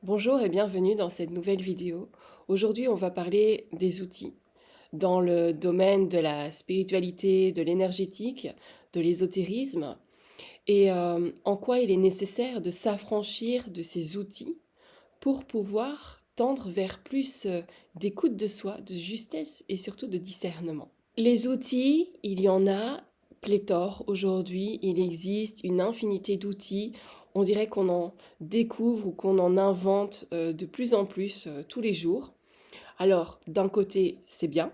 Bonjour et bienvenue dans cette nouvelle vidéo. Aujourd'hui, on va parler des outils dans le domaine de la spiritualité, de l'énergétique, de l'ésotérisme et en quoi il est nécessaire de s'affranchir de ces outils pour pouvoir tendre vers plus d'écoute de soi, de justesse et surtout de discernement. Les outils, il y en a pléthore aujourd'hui, il existe une infinité d'outils. On dirait qu'on en découvre ou qu'on en invente de plus en plus tous les jours. Alors, d'un côté, c'est bien,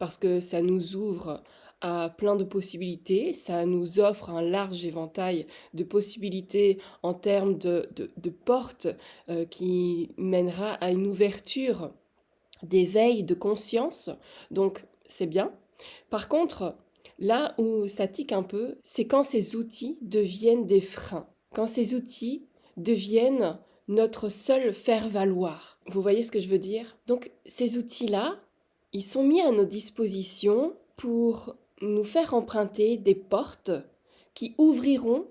parce que ça nous ouvre à plein de possibilités, ça nous offre un large éventail de possibilités en termes de portes qui mènera à une ouverture d'éveil de conscience, donc c'est bien. Par contre, là où ça tique un peu, c'est quand ces outils deviennent des freins, quand ces outils deviennent notre seul faire-valoir. Vous voyez ce que je veux dire? Donc ces outils-là, ils sont mis à nos dispositions pour nous faire emprunter des portes qui ouvriront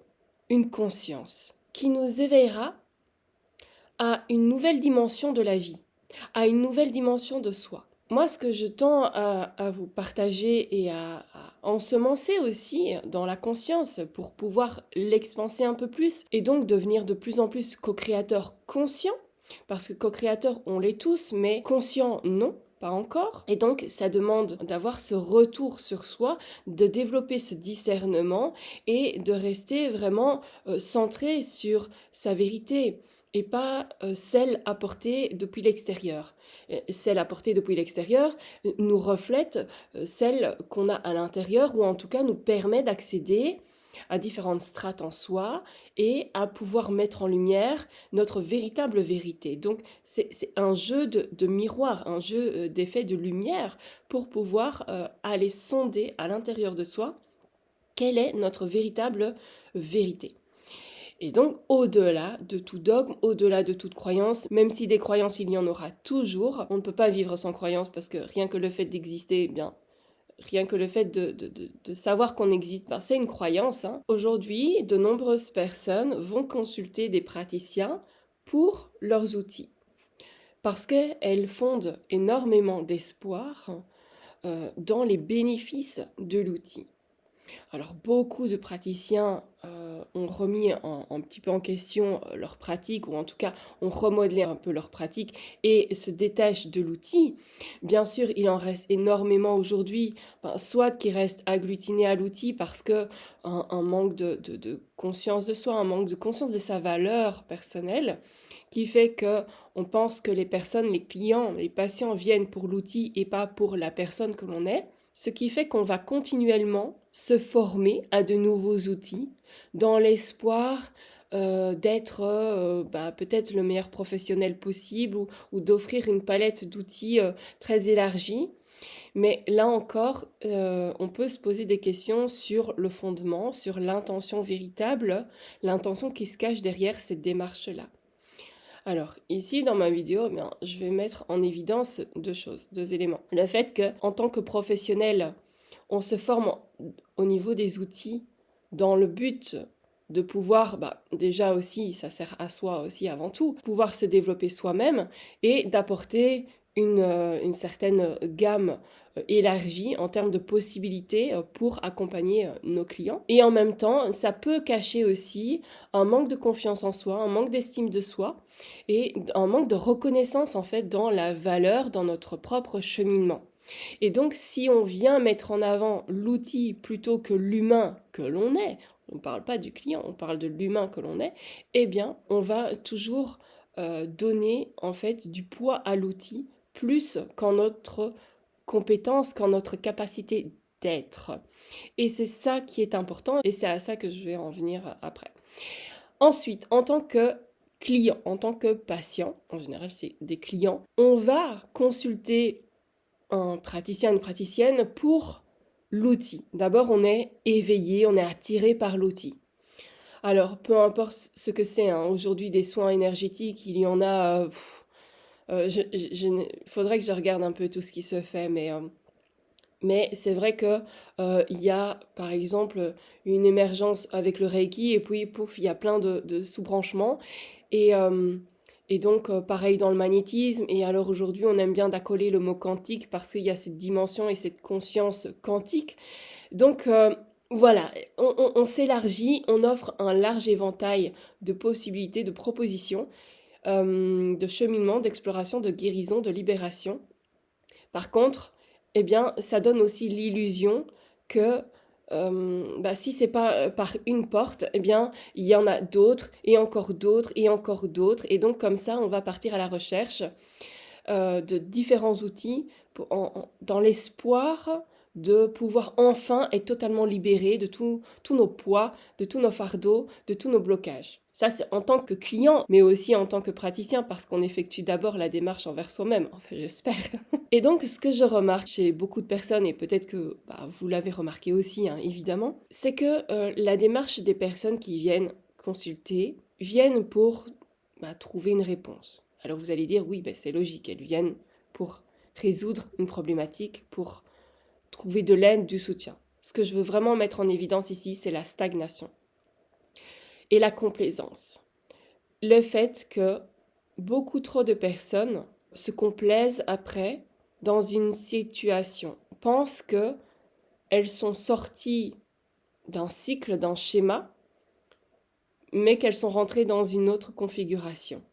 une conscience, qui nous éveillera à une nouvelle dimension de la vie, à une nouvelle dimension de soi. Moi, ce que je tends à vous partager et à ensemencer aussi dans la conscience pour pouvoir l'expanser un peu plus et donc devenir de plus en plus co-créateur conscient, parce que co-créateur on l'est tous, mais conscient non, pas encore. Et donc, ça demande d'avoir ce retour sur soi, de développer ce discernement et de rester vraiment centré sur sa vérité et pas celle apportée depuis l'extérieur. Celle apportée depuis l'extérieur nous reflète celle qu'on a à l'intérieur ou en tout cas nous permet d'accéder à différentes strates en soi et à pouvoir mettre en lumière notre véritable vérité. Donc c'est un jeu de miroir, un jeu d'effet de lumière pour pouvoir aller sonder à l'intérieur de soi quelle est notre véritable vérité. Et donc, au-delà de tout dogme, au-delà de toute croyance, même si des croyances il y en aura toujours, on ne peut pas vivre sans croyance parce que rien que le fait d'exister, eh bien, rien que le fait de savoir qu'on existe, ben, c'est une croyance, hein. Aujourd'hui, de nombreuses personnes vont consulter des praticiens pour leurs outils parce qu'elles fondent énormément d'espoir dans les bénéfices de l'outil. Alors beaucoup de praticiens ont remis un petit peu en question leur pratique, ou en tout cas ont remodelé un peu leur pratique et se détachent de l'outil. Bien sûr, il en reste énormément aujourd'hui, soit qui restent agglutinés à l'outil parce que un manque de conscience de soi, un manque de conscience de sa valeur personnelle, qui fait que on pense que les personnes, les clients, les patients viennent pour l'outil et pas pour la personne que l'on est. Ce qui fait qu'on va continuellement se former à de nouveaux outils dans l'espoir d'être peut-être le meilleur professionnel possible ou d'offrir une palette d'outils très élargie. Mais là encore, on peut se poser des questions sur le fondement, sur l'intention véritable, l'intention qui se cache derrière cette démarche-là. Alors, ici, dans ma vidéo, eh bien, je vais mettre en évidence deux choses, deux éléments. Le fait qu'en tant que professionnel, on se forme au niveau des outils dans le but de pouvoir, déjà aussi, ça sert à soi aussi avant tout, pouvoir se développer soi-même et d'apporter une certaine gamme élargie en termes de possibilités pour accompagner nos clients. Et en même temps, ça peut cacher aussi un manque de confiance en soi, un manque d'estime de soi et un manque de reconnaissance en fait dans la valeur, dans notre propre cheminement. Et donc, si on vient mettre en avant l'outil plutôt que l'humain que l'on est, on ne parle pas du client, on parle de l'humain que l'on est, eh bien, on va toujours donner en fait du poids à l'outil plus qu'en notre compétence, qu'en notre capacité d'être. Et c'est ça qui est important et c'est à ça que je vais en venir après. Ensuite, en tant que client, en tant que patient, en général c'est des clients, on va consulter un praticien, une praticienne pour l'outil. D'abord, on est éveillé, on est attiré par l'outil. Alors, peu importe ce que c'est, hein, aujourd'hui des soins énergétiques, il y en a... faudrait que je regarde un peu tout ce qui se fait, mais c'est vrai que il y a, par exemple, une émergence avec le Reiki, et puis, pouf, il y a plein de sous-branchements. Et Et donc, pareil dans le magnétisme. Et alors aujourd'hui, on aime bien d'accoler le mot quantique parce qu'il y a cette dimension et cette conscience quantique. Donc, voilà, on s'élargit, on offre un large éventail de possibilités, de propositions, de cheminement, d'exploration, de guérison, de libération. Par contre, eh bien, ça donne aussi l'illusion que si c'est pas par une porte, eh bien, il y en a d'autres et encore d'autres et encore d'autres. Et donc, comme ça, on va partir à la recherche de différents outils dans l'espoir de pouvoir enfin être totalement libéré de tous nos poids, de tous nos fardeaux, de tous nos blocages. Ça, c'est en tant que client, mais aussi en tant que praticien, parce qu'on effectue d'abord la démarche envers soi-même, enfin j'espère. Et donc, ce que je remarque chez beaucoup de personnes, et peut-être que vous l'avez remarqué aussi, hein, évidemment, c'est que la démarche des personnes qui viennent consulter viennent pour trouver une réponse. Alors vous allez dire, oui, c'est logique, elles viennent pour résoudre une problématique, pour trouver de l'aide, du soutien. Ce que je veux vraiment mettre en évidence ici, c'est la stagnation et la complaisance. Le fait que beaucoup trop de personnes se complaisent après dans une situation, pensent qu'elles sont sorties d'un cycle, d'un schéma, mais qu'elles sont rentrées dans une autre configuration.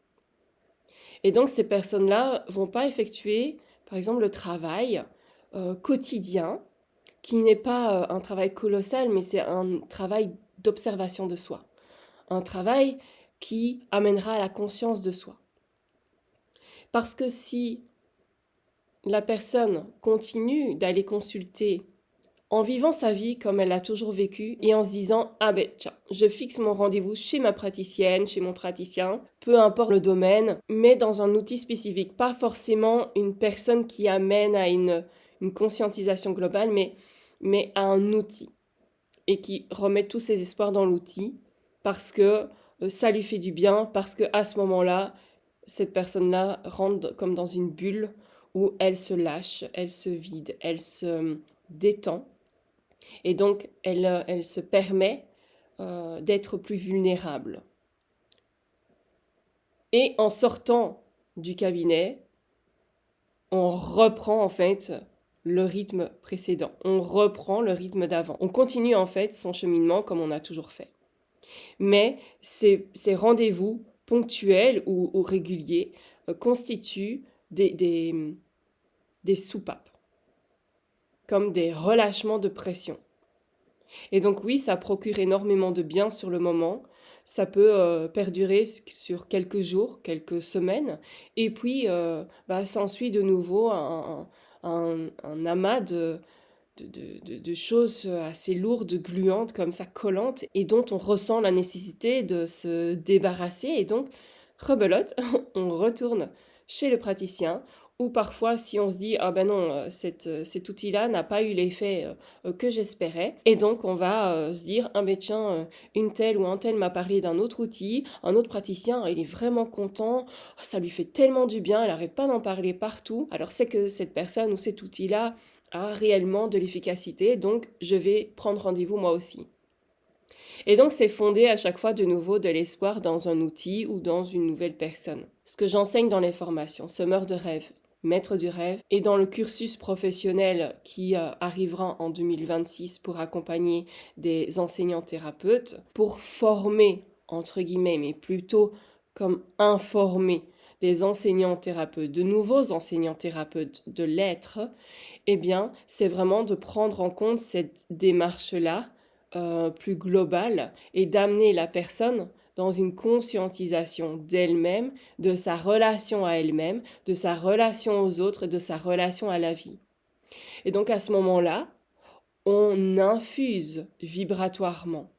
Et donc ces personnes-là vont pas effectuer, par exemple, le travail quotidien, qui n'est pas un travail colossal, mais c'est un travail d'observation de soi. Un travail qui amènera à la conscience de soi. Parce que si la personne continue d'aller consulter en vivant sa vie comme elle l'a toujours vécu et en se disant « Ah ben tiens, je fixe mon rendez-vous chez ma praticienne, chez mon praticien, peu importe le domaine, mais dans un outil spécifique. » Pas forcément une personne qui amène à une conscientisation globale, mais à un outil. Et qui remet tous ses espoirs dans l'outil parce que ça lui fait du bien, parce qu'à ce moment-là, cette personne-là rentre comme dans une bulle où elle se lâche, elle se vide, elle se détend. Et donc, elle se permet d'être plus vulnérable. Et en sortant du cabinet, on reprend en fait le rythme précédent. On reprend le rythme d'avant. On continue en fait son cheminement comme on a toujours fait. Mais ces rendez-vous ponctuels ou réguliers constituent des soupapes, comme des relâchements de pression. Et donc oui, ça procure énormément de bien sur le moment. Ça peut perdurer sur quelques jours, quelques semaines. Et puis, s'ensuit de nouveau un amas de choses assez lourdes, gluantes, comme ça, collantes, et dont on ressent la nécessité de se débarrasser. Et donc, rebelote, on retourne chez le praticien, ou parfois si on se dit ah ben non, cet outil-là n'a pas eu l'effet que j'espérais, et donc on va se dire ah ben tiens, une telle ou un tel m'a parlé d'un autre outil, un autre praticien, il est vraiment content, ça lui fait tellement du bien, elle n'arrête pas d'en parler partout, alors c'est que cette personne ou cet outil-là a réellement de l'efficacité, donc je vais prendre rendez-vous moi aussi. Et donc c'est fondé à chaque fois de nouveau de l'espoir dans un outil ou dans une nouvelle personne. Ce que j'enseigne dans les formations, semeur de rêve, maître du rêve, et dans le cursus professionnel qui arrivera en 2026 pour accompagner des enseignants thérapeutes, pour former, entre guillemets, mais plutôt comme informer des enseignants thérapeutes, de nouveaux enseignants thérapeutes de l'être, eh bien, c'est vraiment de prendre en compte cette démarche-là plus globale et d'amener la personne dans une conscientisation d'elle-même, de sa relation à elle-même, de sa relation aux autres, de sa relation à la vie. Et donc à ce moment-là, on infuse vibratoirement.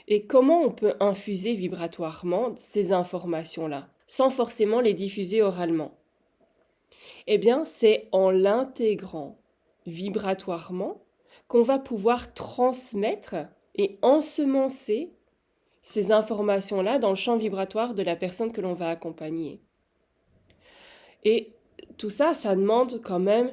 Et comment on peut infuser vibratoirement ces informations-là, sans forcément les diffuser oralement? Eh bien, c'est en l'intégrant vibratoirement qu'on va pouvoir transmettre et ensemencer ces informations-là dans le champ vibratoire de la personne que l'on va accompagner. Et tout ça, ça demande quand même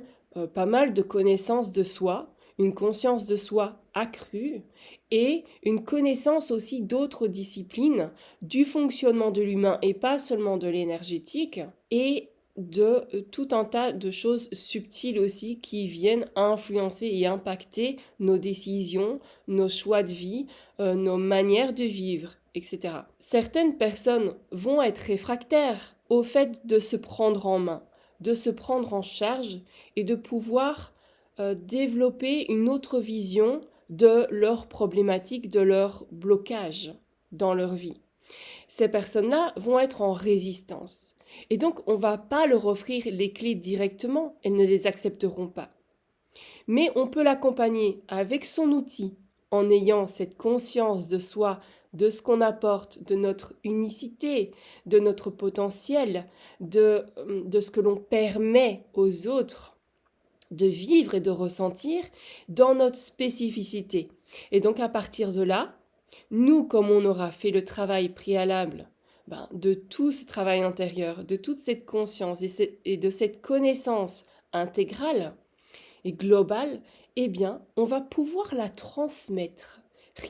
pas mal de connaissances de soi, une conscience de soi accrue et une connaissance aussi d'autres disciplines, du fonctionnement de l'humain et pas seulement de l'énergétique, et de tout un tas de choses subtiles aussi qui viennent influencer et impacter nos décisions, nos choix de vie, nos manières de vivre, etc. Certaines personnes vont être réfractaires au fait de se prendre en main, de se prendre en charge et de pouvoir développer une autre vision de leurs problématiques, de leurs blocages dans leur vie. Ces personnes-là vont être en résistance. Et donc, on ne va pas leur offrir les clés directement, elles ne les accepteront pas. Mais on peut l'accompagner avec son outil, en ayant cette conscience de soi, de ce qu'on apporte, de notre unicité, de notre potentiel, de ce que l'on permet aux autres de vivre et de ressentir dans notre spécificité. Et donc à partir de là, nous, comme on aura fait le travail préalable de tout ce travail intérieur, de toute cette conscience et de cette connaissance intégrale et globale, eh bien, on va pouvoir la transmettre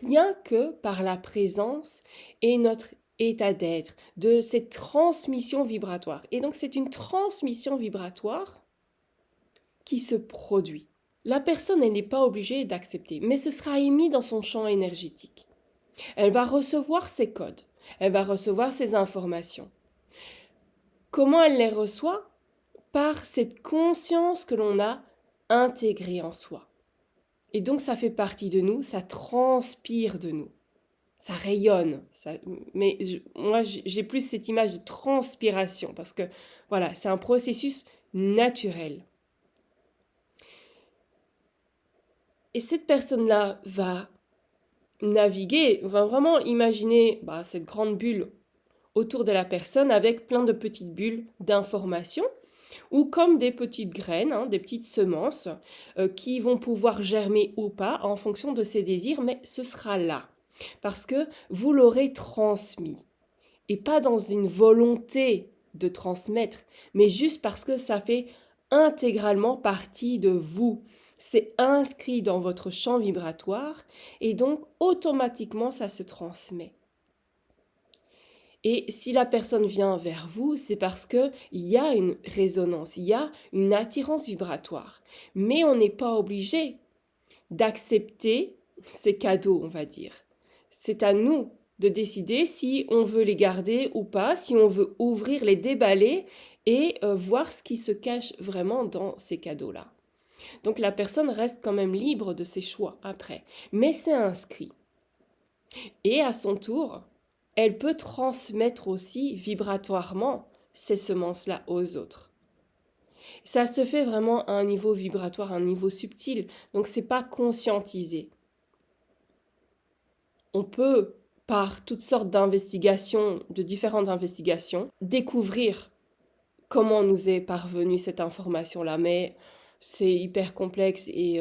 rien que par la présence et notre état d'être, de cette transmission vibratoire. Et donc c'est une transmission vibratoire qui se produit. La personne, elle n'est pas obligée d'accepter, mais ce sera émis dans son champ énergétique. Elle va recevoir ses codes, elle va recevoir ses informations. Comment elle les reçoit? Par cette conscience que l'on a intégrée en soi. Et donc ça fait partie de nous, ça transpire de nous, ça rayonne. Moi, j'ai plus cette image de transpiration parce que voilà, c'est un processus naturel. Et cette personne-là va naviguer, va vraiment imaginer cette grande bulle autour de la personne avec plein de petites bulles d'informations ou comme des petites graines, des petites semences qui vont pouvoir germer ou pas en fonction de ses désirs, mais ce sera là parce que vous l'aurez transmis et pas dans une volonté de transmettre, mais juste parce que ça fait intégralement partie de vous. C'est inscrit dans votre champ vibratoire et donc automatiquement ça se transmet. Et si la personne vient vers vous, c'est parce qu'il y a une résonance, il y a une attirance vibratoire. Mais on n'est pas obligé d'accepter ces cadeaux, on va dire. C'est à nous de décider si on veut les garder ou pas, si on veut ouvrir, les déballer et voir ce qui se cache vraiment dans ces cadeaux-là. Donc la personne reste quand même libre de ses choix après, mais c'est inscrit. Et à son tour, elle peut transmettre aussi vibratoirement ces semences-là aux autres. Ça se fait vraiment à un niveau vibratoire, à un niveau subtil, donc c'est pas conscientisé. On peut, par toutes sortes d'investigations, de différentes investigations, découvrir comment nous est parvenue cette information-là, mais c'est hyper complexe et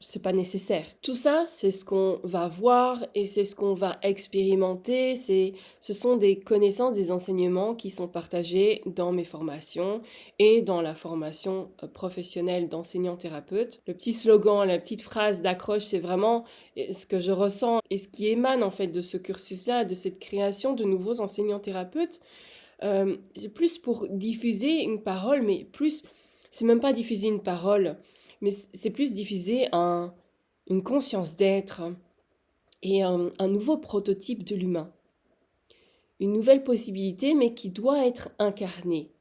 c'est pas nécessaire. Tout ça, c'est ce qu'on va voir et c'est ce qu'on va expérimenter. Ce sont des connaissances, des enseignements qui sont partagés dans mes formations et dans la formation professionnelle d'enseignant-thérapeute. Le petit slogan, la petite phrase d'accroche, c'est vraiment ce que je ressens et ce qui émane en fait de ce cursus-là, de cette création de nouveaux enseignants-thérapeutes. C'est plus pour diffuser une parole, mais plus, c'est même pas diffuser une parole, mais c'est plus diffuser une conscience d'être et un nouveau prototype de l'humain. Une nouvelle possibilité, mais qui doit être incarnée,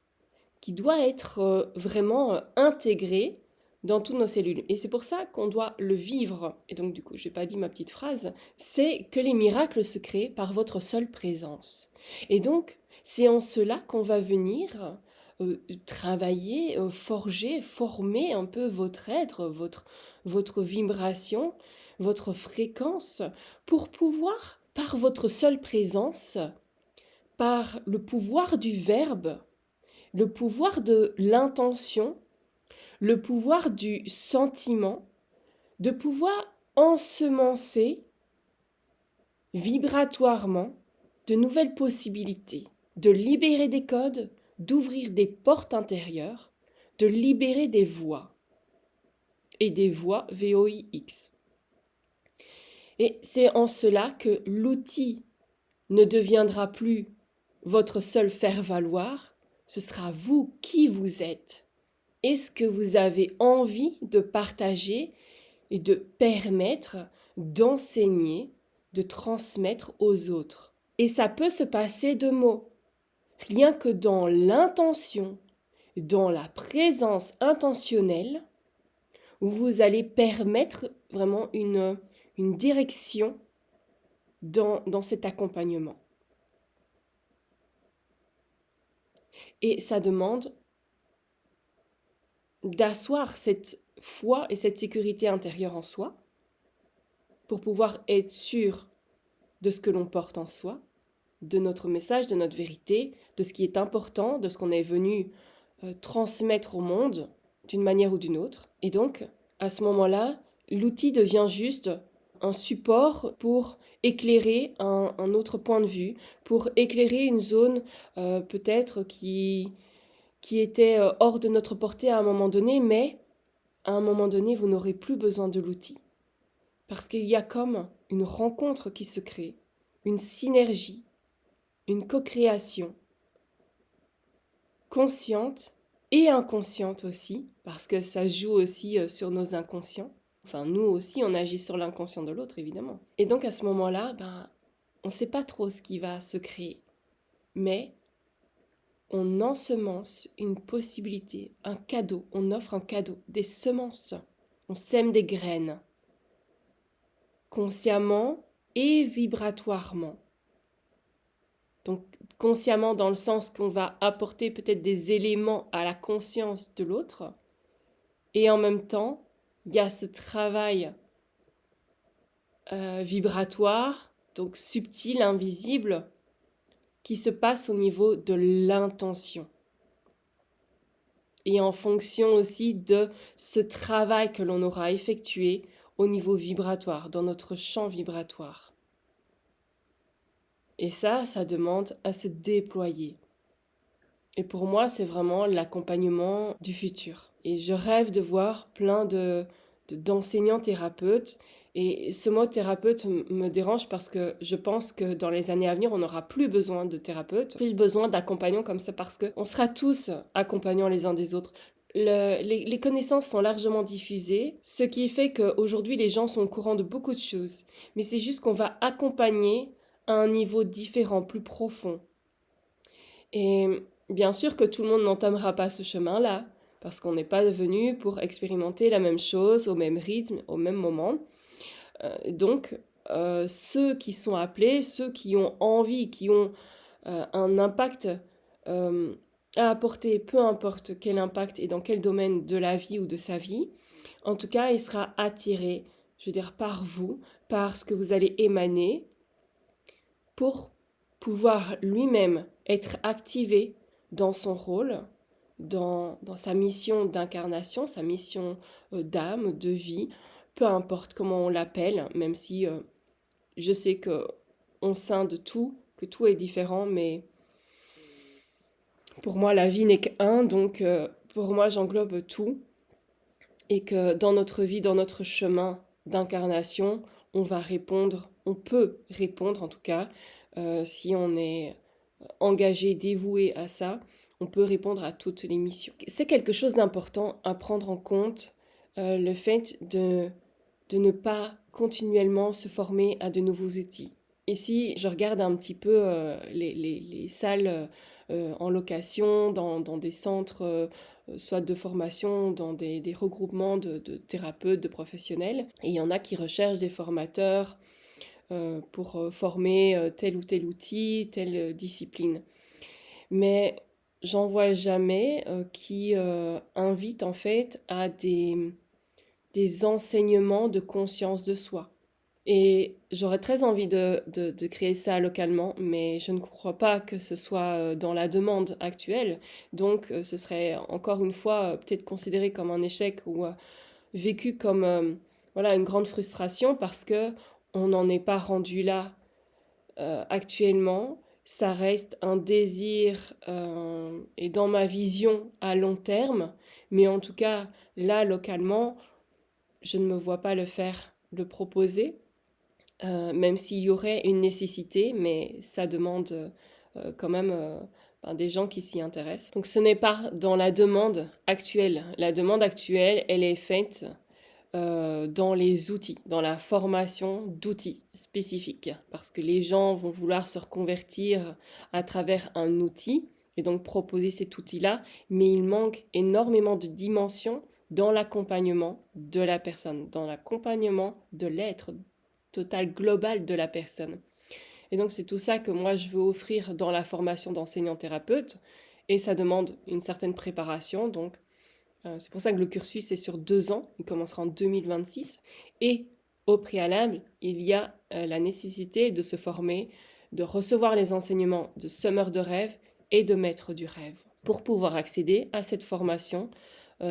qui doit être vraiment intégrée dans toutes nos cellules. Et c'est pour ça qu'on doit le vivre. Et donc, du coup, je n'ai pas dit ma petite phrase, c'est que les miracles se créent par votre seule présence. Et donc, c'est en cela qu'on va venir travailler, forger, former un peu votre être, votre vibration, votre fréquence, pour pouvoir, par votre seule présence, par le pouvoir du verbe, le pouvoir de l'intention, le pouvoir du sentiment, de pouvoir ensemencer vibratoirement de nouvelles possibilités, de libérer des codes, d'ouvrir des portes intérieures, de libérer des voix. Et des voix VOIX. Et c'est en cela que l'outil ne deviendra plus votre seul faire-valoir, ce sera vous qui vous êtes. Est-ce que vous avez envie de partager et de permettre d'enseigner, de transmettre aux autres? Et ça peut se passer de mots. Rien que dans l'intention, dans la présence intentionnelle, vous allez permettre vraiment une direction dans cet accompagnement. Et ça demande d'asseoir cette foi et cette sécurité intérieure en soi pour pouvoir être sûr de ce que l'on porte en soi, de notre message, de notre vérité, de ce qui est important, de ce qu'on est venu transmettre au monde d'une manière ou d'une autre. Et donc, à ce moment-là, l'outil devient juste un support pour éclairer un autre point de vue, pour éclairer une zone peut-être qui était hors de notre portée à un moment donné, mais à un moment donné, vous n'aurez plus besoin de l'outil. Parce qu'il y a comme une rencontre qui se crée, une synergie, une co-création, consciente et inconsciente aussi, parce que ça joue aussi sur nos inconscients. Enfin, nous aussi, on agit sur l'inconscient de l'autre, évidemment. Et donc, à ce moment-là, on ne sait pas trop ce qui va se créer. Mais on ensemence une possibilité, un cadeau, on offre un cadeau, des semences. On sème des graines, consciemment et vibratoirement. Donc consciemment dans le sens qu'on va apporter peut-être des éléments à la conscience de l'autre. Et en même temps, il y a ce travail vibratoire, donc subtil, invisible, qui se passe au niveau de l'intention. Et en fonction aussi de ce travail que l'on aura effectué au niveau vibratoire, dans notre champ vibratoire. Et ça demande à se déployer. Et pour moi, c'est vraiment l'accompagnement du futur. Et je rêve de voir plein d'enseignants thérapeutes. Et ce mot thérapeute me dérange parce que je pense que dans les années à venir, on n'aura plus besoin de thérapeutes, plus besoin d'accompagnants comme ça parce qu'on sera tous accompagnants les uns des autres. Les connaissances sont largement diffusées, ce qui fait qu'aujourd'hui, les gens sont au courant de beaucoup de choses. Mais c'est juste qu'on va accompagner à un niveau différent, plus profond. Et bien sûr que tout le monde n'entamera pas ce chemin-là, parce qu'on n'est pas venu pour expérimenter la même chose au même rythme, au même moment. Donc, ceux qui sont appelés, ceux qui ont envie, qui ont un impact à apporter, peu importe quel impact et dans quel domaine de la vie ou de sa vie, en tout cas, il sera attiré, je veux dire, par vous, par ce que vous allez émaner, pour pouvoir lui-même être activé dans son rôle, dans sa mission d'incarnation, sa mission d'âme, de vie, peu importe comment on l'appelle, même si je sais qu'on scinde tout, que tout est différent, mais pour moi la vie n'est qu'un, donc pour moi j'englobe tout, et que dans notre vie, dans notre chemin d'incarnation, on va répondre, on peut répondre en tout cas, si on est engagé, dévoué à ça, on peut répondre à toutes les missions. C'est quelque chose d'important à prendre en compte, le fait de ne pas continuellement se former à de nouveaux outils. Ici, je regarde un petit peu les salles en location, dans des centres, soit de formation, dans des regroupements de thérapeutes, de professionnels. Et il y en a qui recherchent des formateurs pour former tel ou tel outil, telle discipline. Mais j'en vois jamais qui invitent en fait à des enseignements de conscience de soi. Et j'aurais très envie de créer ça localement, mais je ne crois pas que ce soit dans la demande actuelle. Donc ce serait encore une fois peut-être considéré comme un échec ou vécu comme voilà, une grande frustration parce que on n'en est pas rendu là actuellement. Ça reste un désir et dans ma vision à long terme, mais en tout cas là localement, je ne me vois pas le faire, le proposer. même s'il y aurait une nécessité, mais ça demande quand même des gens qui s'y intéressent. Donc ce n'est pas dans la demande actuelle. La demande actuelle, elle est faite dans les outils, dans la formation d'outils spécifiques, parce que les gens vont vouloir se reconvertir à travers un outil et donc proposer cet outil-là, mais il manque énormément de dimensions dans l'accompagnement de la personne, dans l'accompagnement de l'être total global de la personne. Et donc c'est tout ça que moi je veux offrir dans la formation d'enseignant-thérapeute, et ça demande une certaine préparation, donc c'est pour ça que le cursus est sur 2 ans, il commencera en 2026. Et au préalable, il y a la nécessité de se former, de recevoir les enseignements de semeur de rêve et de maître du rêve pour pouvoir accéder à cette formation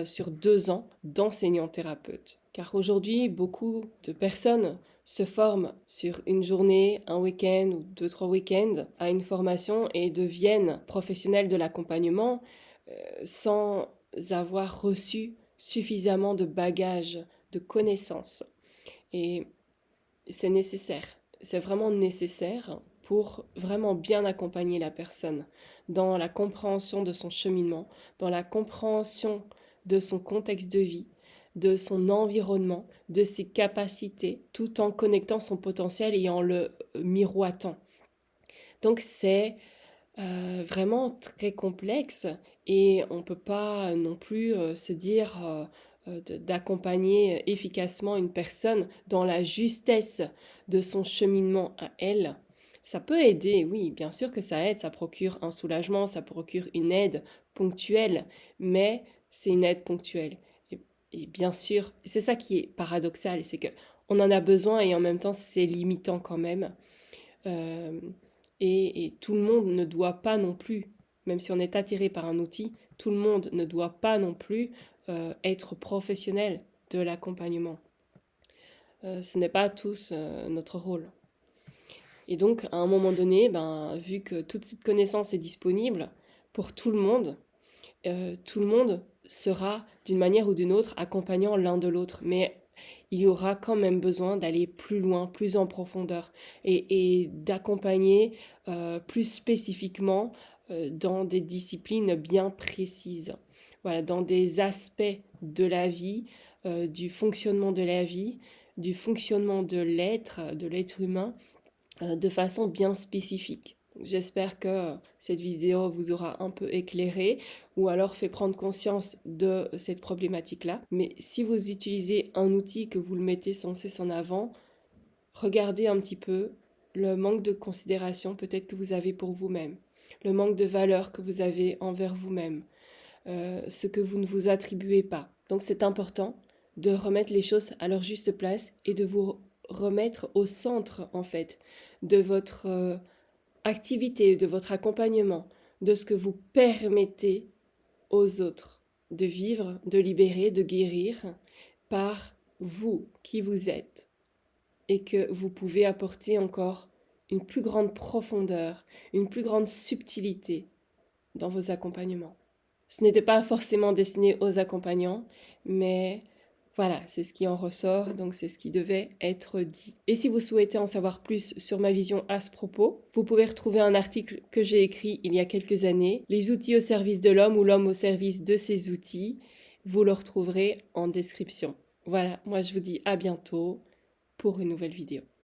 sur 2 ans d'enseignant-thérapeute. Car aujourd'hui, beaucoup de personnes se forment sur une journée, un week-end ou 2, 3 week-ends à une formation et deviennent professionnels de l'accompagnement sans avoir reçu suffisamment de bagages, de connaissances. Et c'est nécessaire, c'est vraiment nécessaire pour vraiment bien accompagner la personne dans la compréhension de son cheminement, dans la compréhension de son contexte de vie, de son environnement, de ses capacités, tout en connectant son potentiel et en le miroitant. Donc c'est vraiment très complexe et on ne peut pas non plus se dire d'accompagner efficacement une personne dans la justesse de son cheminement à elle. Ça peut aider, oui, bien sûr que ça aide, ça procure un soulagement, ça procure une aide ponctuelle, mais c'est une aide ponctuelle. Et bien sûr, c'est ça qui est paradoxal, c'est que on en a besoin et en même temps c'est limitant quand même. Euh, et tout le monde ne doit pas non plus, même si on est attiré par un outil, tout le monde ne doit pas non plus être professionnel de l'accompagnement. Ce n'est pas tous notre rôle. Et donc, à un moment donné, vu que toute cette connaissance est disponible pour tout le monde sera d'une manière ou d'une autre accompagnant l'un de l'autre. Mais il y aura quand même besoin d'aller plus loin, plus en profondeur et d'accompagner plus spécifiquement dans des disciplines bien précises. Voilà, dans des aspects de la vie, du fonctionnement de la vie, du fonctionnement de l'être humain, de façon bien spécifique. J'espère que cette vidéo vous aura un peu éclairé ou alors fait prendre conscience de cette problématique-là. Mais si vous utilisez un outil que vous le mettez sans cesse en avant, regardez un petit peu le manque de considération peut-être que vous avez pour vous-même, le manque de valeur que vous avez envers vous-même, ce que vous ne vous attribuez pas. Donc c'est important de remettre les choses à leur juste place et de vous remettre au centre en fait de votre activité, de votre accompagnement, de ce que vous permettez aux autres de vivre, de libérer, de guérir par vous qui vous êtes et que vous pouvez apporter encore une plus grande profondeur, une plus grande subtilité dans vos accompagnements. Ce n'était pas forcément destiné aux accompagnants, mais voilà, c'est ce qui en ressort, donc c'est ce qui devait être dit. Et si vous souhaitez en savoir plus sur ma vision à ce propos, vous pouvez retrouver un article que j'ai écrit il y a quelques années, Les outils au service de l'homme ou l'homme au service de ses outils. Vous le retrouverez en description. Voilà, moi je vous dis à bientôt pour une nouvelle vidéo.